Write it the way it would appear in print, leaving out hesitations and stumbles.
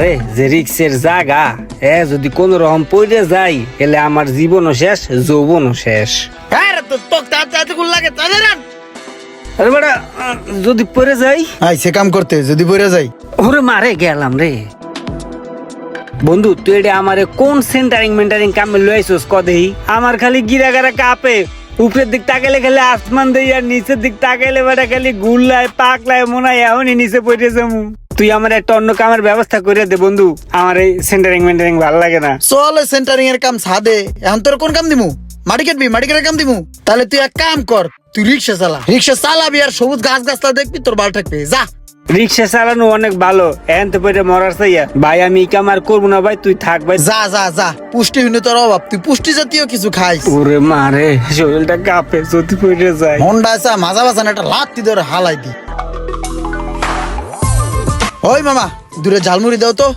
রে যে রিক্সের জায়গা যদি কোন রকম পড়ে যাই এলে আমার জীবনও শেষ, যৌবনও শেষ। আরে বেটা, যদি পড়ে যাই, সে কাম করতে যদি পড়ে যাই, ওরে মারে গেলাম রে। বন্ধু তুই এটা আমারে কোন সেন্টারিং মেন্টারিং কামে লইছস কদেই? আমার খালি গিরা গারা কাঁপে, উপরের দিক তাকাইলে খালি আসমান দেই, আর নিচের দিক তাকাইলে বেটা খালি গুল্লায় পাকলায় মনে হয় এখনই নিচে পড়ে যাবো। তুই আমার একটা অন্য কামের ব্যবস্থা করে দে বন্ধু, আমার এই সেন্টারিং মেন্টারিং ভালো লাগে না। চল সেন্টারিং এর কাম সাদে। এখন তোর কোন কাম দিমু? মাটি কাটবি? মাটি কাটার কাম দিমু? তাহলে তুই এক কাম কর, তুই রিক্সা চালা। রিক্সা চালাবি আর সবুজ গাছ গাছলা দেখবি, তোর ভালো থাকবে। যা। রিক্সা চালানো অনেক ভালো, এখন তো পরে মরার চাইয়া। ভাই আমি কাম আর করবো না ভাই, তুই থাক ভাই। যা যা যা, পুষ্টিহীনতার অভাব, তুই পুষ্টি জাতীয় কিছু খাইস। ওরে মারে শরীরটা কাঁপে, যদি পড়ে যায়। মন্ডা আছে মাজা বাজান একটা লাত্তি ধরে হালাই দি। ওই মামা, দূরে ঝালমুড়ি দাও তো।